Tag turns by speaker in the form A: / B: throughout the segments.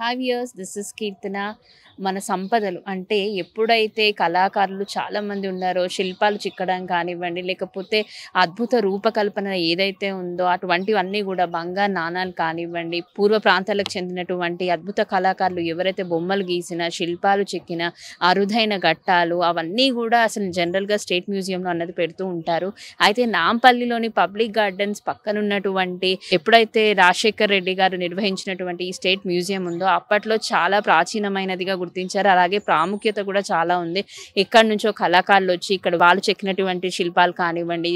A: 5 years this is కీర్తన. మన సంపదలు అంటే ఎప్పుడైతే కళాకారులు చాలామంది ఉన్నారో శిల్పాలు చిక్కడం కానివ్వండి, లేకపోతే అద్భుత రూపకల్పన ఏదైతే ఉందో అటువంటివన్నీ కూడా బంగారు నాణాలు కానివ్వండి, పూర్వ ప్రాంతాలకు చెందినటువంటి అద్భుత కళాకారులు ఎవరైతే బొమ్మలు గీసిన, శిల్పాలు చెక్కిన, అరుదైన ఘట్టాలు అవన్నీ కూడా అసలు జనరల్గా స్టేట్ మ్యూజియంలో అన్నది పెడుతూ ఉంటారు. అయితే నాంపల్లిలోని పబ్లిక్ గార్డెన్స్ పక్కనున్నటువంటి ఎప్పుడైతే రాజశేఖర్ రెడ్డి గారు నిర్వహించినటువంటి ఈ స్టేట్ మ్యూజియం ఉందో అప్పట్లో చాలా ప్రాచీనమైనదిగా గుర్తించారు. అలాగే ప్రాముఖ్యత కూడా చాలా ఉంది. ఎక్కడి నుంచో కళాకారులు వచ్చి ఇక్కడ వాళ్ళు చెక్కినటువంటి శిల్పాలు కానివ్వండి,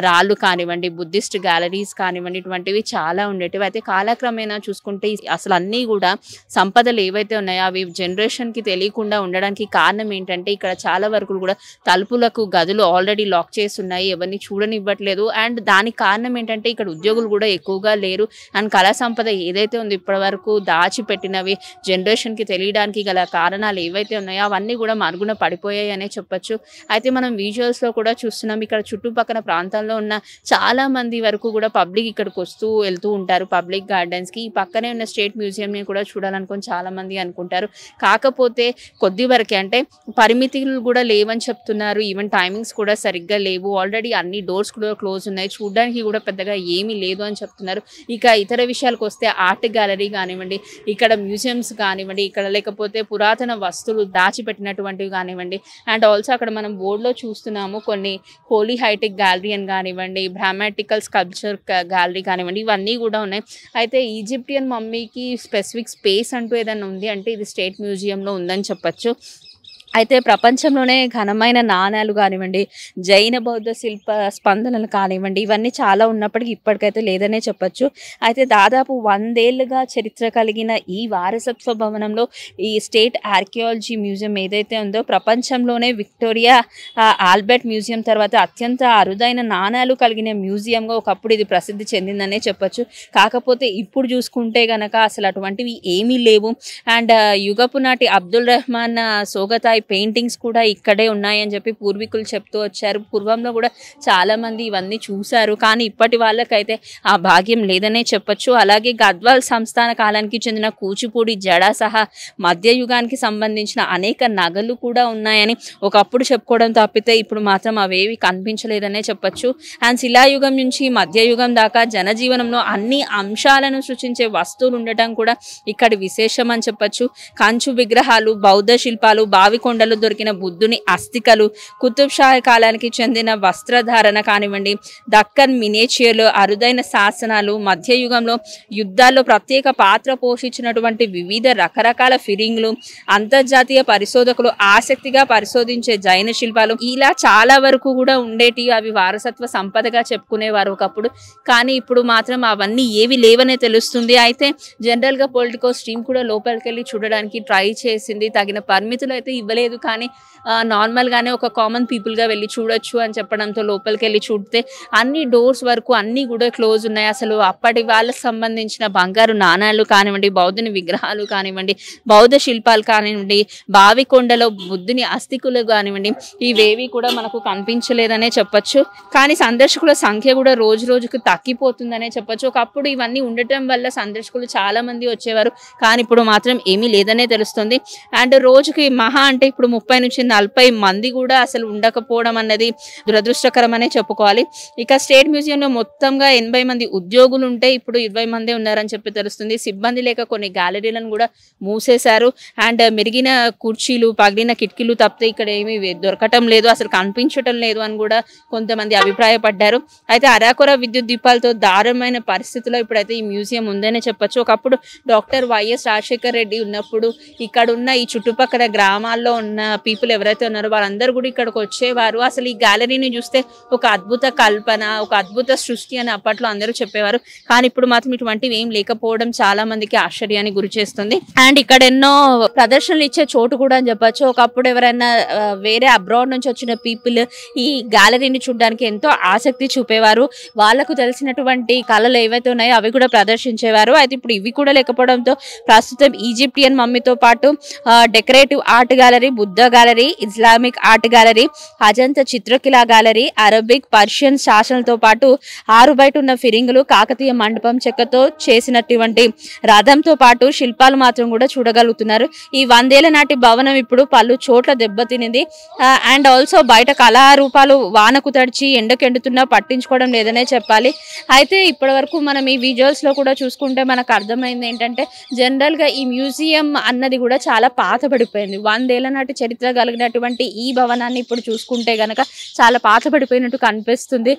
A: రాళ్ళు కానివ్వండి, బుద్ధిస్ట్ గ్యాలరీస్ కానివ్వండి, ఇటువంటివి చాలా ఉండేటివి. అయితే కాలక్రమేణా చూసుకుంటే అసలు అన్నీ కూడా సంపదలు ఏవైతే ఉన్నాయో అవి జనరేషన్కి తెలియకుండా ఉండడానికి కారణం ఏంటంటే ఇక్కడ చాలా వరకు కూడా తలుపులకు గదులు ఆల్రెడీ లాక్ చేసి ఉన్నాయి, ఎవరిని చూడనివ్వట్లేదు. అండ్ దానికి కారణం ఏంటంటే ఇక్కడ ఉద్యోగులు కూడా ఎక్కువగా లేరు. అండ్ కళా సంపద ఏదైతే ఉందో ఇప్పటి వరకు దాచిపెట్టినవి జనరేషన్కి తెలియడానికి గల కారణాలు ఏవైతే ఉన్నాయో అవన్నీ కూడా మరుగున పడిపోయాయి అనే చెప్పొచ్చు. అయితే మనం విజువల్స్లో కూడా చూస్తున్నాం, ఇక్కడ చుట్టుపక్కల ప్రాంతాల్లో ఉన్న చాలా మంది వరకు కూడా పబ్లిక్ ఇక్కడికి వస్తూ వెళ్తూ ఉంటారు పబ్లిక్ గార్డెన్స్కి. ఈ పక్కనే ఉన్న స్టేట్ మ్యూజియంని కూడా చూడాలనుకొని చాలామంది అనుకుంటారు. కాకపోతే కొద్ది వరకే, అంటే పరిమితులు కూడా లేవని చెప్తున్నారు. ఈవెన్ టైమింగ్స్ కూడా సరిగ్గా లేవు. ఆల్రెడీ అన్ని డోర్స్ కూడా క్లోజ్ ఉన్నాయి, చూడడానికి కూడా పెద్దగా ఏమీ లేదు అని చెప్తున్నారు. ఇక ఇతర విషయాలకు వస్తే ఆర్ట్ గ్యాలరీ కానివ్వండి, ఇక్కడ మ్యూజియంస్ కానివ్వండి, ఇక్కడ లేకపోతే పురాతన వస్తువులు దాచిపెట్టినటువంటివి కానివ్వండి, అండ్ ఆల్సో అక్కడ మనం బోర్డులో చూస్తున్నాము కొన్ని హోలీ హైటెక్ గ్యాలరీ అని కానివ్వండి, బ్రామాటికల్ స్కల్ప్చర్ గ్యాలరీ కానివ్వండి, ఇవన్నీ కూడా ఉన్నాయి. అయితే ఈజిప్టియన్ మమ్మీకి స్పెసిఫిక్ స్పేస్ అంటూ ఏదైనా ఉంది అంటే ఇది స్టేట్ మ్యూజియంలో ఉందని చెప్పచ్చు. అయితే ప్రపంచంలోనే ఘనమైన నాణాలు కానివ్వండి, జైన బౌద్ధ శిల్ప స్పందనలు కానివ్వండి, ఇవన్నీ చాలా ఉన్నప్పటికీ ఇప్పటికైతే లేదనే చెప్పచ్చు. అయితే దాదాపు 100 ఏళ్ళుగా చరిత్ర కలిగిన ఈ వారసత్వ భవనంలో ఈ స్టేట్ ఆర్కియాలజీ మ్యూజియం ఏదైతే ఉందో ప్రపంచంలోనే విక్టోరియా ఆల్బర్ట్ మ్యూజియం తర్వాత అత్యంత అరుదైన నాణాలు కలిగిన మ్యూజియంగా ఒకప్పుడు ఇది ప్రసిద్ధి చెందిందనే చెప్పచ్చు. కాకపోతే ఇప్పుడు చూసుకుంటే కనుక అసలు అటువంటివి ఏమీ లేవు. అండ్ యుగపు నాటి అబ్దుల్ రెహమాన్ సోగతాయ్ పెయింటింగ్స్ కూడా ఇక్కడే ఉన్నాయని చెప్పి పూర్వీకులు చెప్తూ వచ్చారు. పూర్వంలో కూడా చాలామంది ఇవన్నీ చూశారు, కానీ ఇప్పటి వాళ్ళకైతే ఆ భాగ్యం లేదనే చెప్పచ్చు. అలాగే గద్వాల్ సంస్థాన కాలానికి చెందిన కూచిపూడి జడ సహా మధ్యయుగానికి సంబంధించిన అనేక నగలు కూడా ఉన్నాయని ఒకప్పుడు చెప్పుకోవడం తప్పితే ఇప్పుడు మాత్రం అవేవి కనిపించలేదనే చెప్పచ్చు. అండ్ శిలాయుగం నుంచి మధ్యయుగం దాకా జనజీవనంలో అన్ని అంశాలను సృష్టించే వస్తువులు ఉండటం కూడా ఇక్కడి విశేషం అని చెప్పచ్చు. కంచు విగ్రహాలు, బౌద్ధ శిల్పాలు, బావికొండలు దొరికిన బుద్ధుని అస్థికలు, కుతుబ్ షా కాలానికి చెందిన వస్త్రధారణ కానివ్వండి, దక్కన్ మినియేచర్లు, అరుదైన శాసనాలు, మధ్యయుగంలో యుద్ధాల్లో ప్రత్యేక పాత్ర పోషించినటువంటి వివిధ రకరకాల ఫిరింగ్లు, అంతర్జాతీయ పరిశోధకులు ఆసక్తిగా పరిశోధించే జైన శిల్పాలు, ఇలా చాలా వరకు కూడా ఉండేటి. అవి వారసత్వ సంపదగా చెప్పుకునేవారు ఒకప్పుడు, కానీ ఇప్పుడు మాత్రం అవన్నీ ఏవి లేవనే తెలుస్తుంది. అయితే జనరల్గా పొలిటికల్ స్ట్రీమ్ కూడా లోపలికి వెళ్ళి చూడడానికి ట్రై చేసింది. తగిన పరిమితులు అయితే ఇవ్వలేదు, కానీ నార్మల్గానే ఒక కామన్ పీపుల్గా వెళ్ళి చూడొచ్చు అని చెప్పడంతో లోపలికి వెళ్ళి చూడితే అన్ని డోర్స్ వరకు అన్నీ కూడా క్లోజ్ ఉన్నాయి. అసలు అప్పటి వాళ్ళకి సంబంధించిన బంగారు నాణాలు కానివ్వండి, బౌద్ధుని విగ్రహాలు కానివ్వండి, బౌద్ధ శిల్పాలు కానివ్వండి, బావికొండలో బుద్ధుని అస్థికులు కానివ్వండి, ఇవేవి కూడా మనకు కనిపించలేదనే చెప్పచ్చు. కానీ సందర్శకుల సంఖ్య కూడా రోజు రోజుకు తగ్గిపోతుందనే చెప్పచ్చు. ఒకప్పుడు ఇవన్నీ ఉండటం వల్ల సందర్శకులు చాలా మంది వచ్చేవారు, కానీ ఇప్పుడు మాత్రం ఏమీ లేదనే తెలుస్తుంది. అండ్ రోజుకి మహా అంటే ఇప్పుడు 30 నుంచి 40 మంది కూడా అసలు ఉండకపోవడం అన్నది దురదృష్టకరమనే చెప్పుకోవాలి. ఇక స్టేట్ మ్యూజియంలో మొత్తంగా 80 మంది ఉద్యోగులు ఉంటే ఇప్పుడు 20 మందే ఉన్నారని చెప్పి తెలుస్తుంది. సిబ్బంది లేక కొన్ని గ్యాలరీలను కూడా మూసేశారు. అండ్ మెరిగిన కుర్చీలు, పగిలిన కిటికీలు తప్పితే ఇక్కడ ఏమీ దొరకటం లేదు, అసలు కనిపించటం లేదు అని కూడా కొంతమంది అభిప్రాయపడ్డారు. అయితే అరాకొర విద్యుత్ దీపాలతో దారుణమైన పరిస్థితిలో ఇప్పుడైతే ఈ మ్యూజియం ఉందనే చెప్పచ్చు. ఒకప్పుడు డాక్టర్ వైఎస్ రాజశేఖర్ రెడ్డి ఉన్నప్పుడు ఇక్కడ ఉన్న ఈ చుట్టుపక్కల గ్రామాల్లో ఉన్న పీపుల్ ఎవరైతే ఉన్నారో వాళ్ళందరూ కూడా ఇక్కడికి వచ్చేవారు. అసలు ఈ గ్యాలరీని చూస్తే ఒక అద్భుత కల్పన, ఒక అద్భుత సృష్టి అని అప్పట్లో అందరూ చెప్పేవారు, కానీ ఇప్పుడు మాత్రం ఇటువంటివి ఏం లేకపోవడం చాలా మందికి ఆశ్చర్యానికి గురి చేస్తుంది. అండ్ ఇక్కడ ఎన్నో ప్రదర్శనలు ఇచ్చే చోటు కూడా అని చెప్పచ్చు. ఒకప్పుడు ఎవరైనా వేరే అబ్రాడ్ నుంచి వచ్చిన పీపుల్ ఈ గ్యాలరీని చూడడానికి ఎంతో ఆసక్తి చూపేవారు. వాళ్ళకు తెలిసినటువంటి కళలు ఏవైతే ఉన్నాయో అవి కూడా ప్రదర్శించేవారు. అయితే ఇప్పుడు ఇవి కూడా లేకపోవడంతో ప్రస్తుతం ఈజిప్టియన్ మమ్మీతో పాటు decorative art gallery gallery, Buddha gallery, Islamic art gallery, Ajanta చిత్రకళా గ్యాలరీ, అరబిక్, పర్షియన్ శాసనాలతో పాటు 6 బయట ఉన్న ఫిరింగులు, కాకతీయ మండపం చెక్కతో చేసినటువంటి రథంతో పాటు శిల్పాలు మాత్రం కూడా చూడగలుగుతున్నారు. ఈ 100 ఏళ్ల నాటి భవనం ఇప్పుడు పలు చోట్ల దెబ్బతినింది. అండ్ ఆల్సో బయట కళారూపాలు వానకు తడిచి ఎండకెండుతున్నా పట్టించుకోవడం లేదనే చెప్పాలి. అయితే ఇప్పటి వరకు మనం ఈ విజువల్స్ లో కూడా చూసుకుంటే మనకు అర్థమైంది ఏంటంటే జనరల్ గా ఈ మ్యూజియం అన్నది కూడా చాలా పాతబడిపోయింది. 100 ఏళ్ల నాటి చరిత్ర కలిగినటువంటి ఈ భవనాన్ని ఇప్పుడు చూసుకుంటే గనక చాలా పాతబడిపోయినట్టు కనిపిస్తుంది.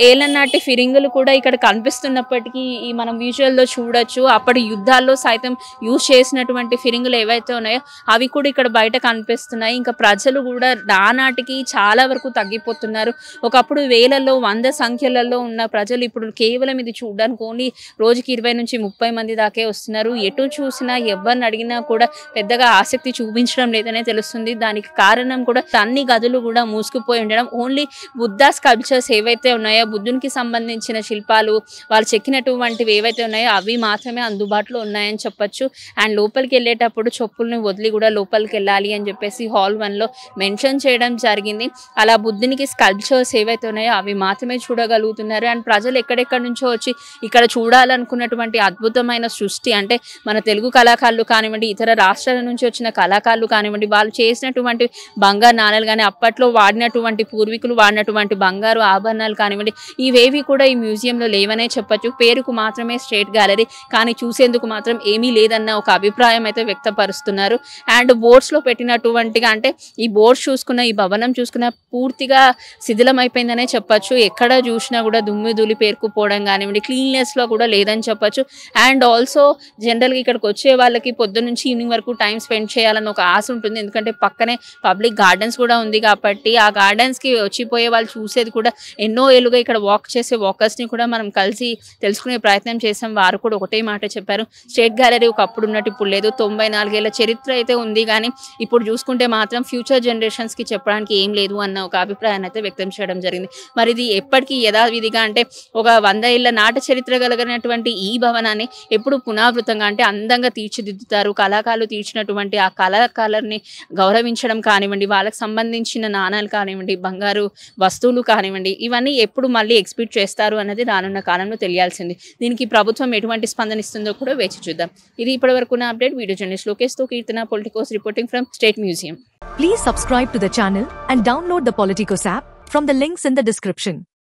A: ఏళ్ల నాటి ఫిరింగులు కూడా ఇక్కడ కనిపిస్తున్నప్పటికీ ఈ మనం విజువల్ లో చూడొచ్చు. అప్పటి యుద్ధాల్లో సైతం యూజ్ చేసినటువంటి ఫిరింగులు ఏవైతే ఉన్నాయో అవి కూడా ఇక్కడ బయట కనిపిస్తున్నాయి. ఇంకా ప్రజలు కూడా నానాటికి చాలా వరకు తగ్గిపోతున్నారు. ఒకప్పుడు వేలల్లో 100 సంఖ్యలలో ఉన్న ప్రజలు ఇప్పుడు కేవలం ఇది చూడడానికి ఓన్లీ రోజుకి 20 నుంచి 30 మంది దాకే వస్తున్నారు. ఎటు చూసినా ఎవరిని అడిగినా కూడా పెద్దగా ఆసక్తి చూపించడం లేదనే తెలుస్తుంది. దానికి కారణం కూడా అన్ని గదులు కూడా మూసుకుపోయి ఉండడం. ఓన్లీ బుద్ధ స్కల్ప్చర్స్ ఏవైతే ఉన్నాయో బుద్ధునికి సంబంధించిన శిల్పాలు వాళ్ళు చెక్కినటువంటివి ఏవైతే ఉన్నాయో అవి మాత్రమే అందుబాటులో ఉన్నాయని చెప్పొచ్చు. అండ్ లోపలికి వెళ్ళేటప్పుడు చెప్పుల్ని వదిలి కూడా లోపలికి వెళ్ళాలి అని చెప్పేసి హాల్ 1లో మెన్షన్ చేయడం జరిగింది. అలా బుద్ధునికి స్కల్ప్చర్స్ ఏవైతే ఉన్నాయో అవి మాత్రమే చూడగలుగుతున్నారు. అండ్ ప్రజలు ఎక్కడెక్కడి నుంచో వచ్చి ఇక్కడ చూడాలనుకున్నటువంటి అద్భుతమైన సృష్టి అంటే మన తెలుగు కళాకారులు కానివ్వండి, ఇతర రాష్ట్రాల నుంచి వచ్చిన కళాకారులు కానివ్వండి, వాళ్ళు చేసినటువంటి బంగారు నాణాలు కానీ అప్పట్లో వాడినటువంటి పూర్వీకులు వాడినటువంటి బంగారు ఆభరణాలు కానివ్వండి ఇవేవి కూడా ఈ మ్యూజియంలో లేవనే చెప్పొచ్చు. పేరుకు మాత్రమే స్టేట్ గ్యాలరీ కానీ చూసేందుకు మాత్రం ఏమీ లేదన్న ఒక అభిప్రాయం అయితే వ్యక్తపరుస్తున్నారు. అండ్ బోర్డ్స్ లో పెట్టినటువంటిగా అంటే ఈ బోర్డ్స్ చూసుకున్న ఈ భవనం చూసుకున్న పూర్తిగా శిథిలం అయిపోయిందనే చెప్పొచ్చు. ఎక్కడ చూసినా కూడా దుమ్ము ధూళి పేరుకుపోవడం కానివ్వండి క్లీన్నెస్ లో కూడా లేదని చెప్పొచ్చు. అండ్ ఆల్సో జనరల్గా ఇక్కడికి వచ్చే వాళ్ళకి పొద్దున్న నుంచి ఈవినింగ్ వరకు టైం స్పెండ్ చేయాలని ఒక ఆశ ఉంటుంది. ఎందుకంటే పక్కనే పబ్లిక్ గార్డెన్స్ కూడా ఉంది కాబట్టి ఆ గార్డెన్స్ కి వచ్చిపోయే వాళ్ళు చూసేది కూడా ఎన్నో ఏళ్ళుగా ఇక్కడ వాక్ చేసే వాకర్స్ ని కూడా మనం కలిసి తెలుసుకునే ప్రయత్నం చేసాం. వారు కూడా ఒకటే మాట చెప్పారు, స్టేట్ గ్యాలరీ ఒకప్పుడు ఉన్నట్టు ఇప్పుడు లేదు. 94 ఏళ్ల చరిత్ర అయితే ఉంది కానీ ఇప్పుడు చూసుకుంటే మాత్రం ఫ్యూచర్ జనరేషన్స్ కి చెప్పడానికి ఏం లేదు అన్న ఒక అభిప్రాయాన్ని అయితే వ్యక్తం చేయడం జరిగింది. మరి ఇది ఎప్పటికీ యథావిధిగా అంటే ఒక 100 ఏళ్ల నాట చరిత్ర కలిగినటువంటి ఈ భవనాన్ని ఎప్పుడు పునరావృతంగా అంటే అందంగా తీర్చిదిద్దుతారు. కళాకారులు తీర్చినటువంటి ఆ కళాకారులని గౌరవించడం కానివ్వండి, వాళ్ళకి సంబంధించిన నాణాలు కానివ్వండి, బంగారు వస్తువులు కానివ్వండి ఇవన్నీ ఎప్పుడు మళ్ళీ ఎగ్జిబిట్ చేస్తారు అన్నది రానున్న కాలంలో తెలియాల్సింది. దీనికి ప్రభుత్వం ఎటువంటి స్పందన ఇస్తుందో కూడా వేచి చూద్దాం. ఇది ఇప్పటివరకు నా అప్డేట్. వీడియో జర్నలిస్ట్ లోకేష్ తో Keerthana, Politicos reporting from state museum.
B: Please subscribe to the channel and download the Politicos app from the links in the description.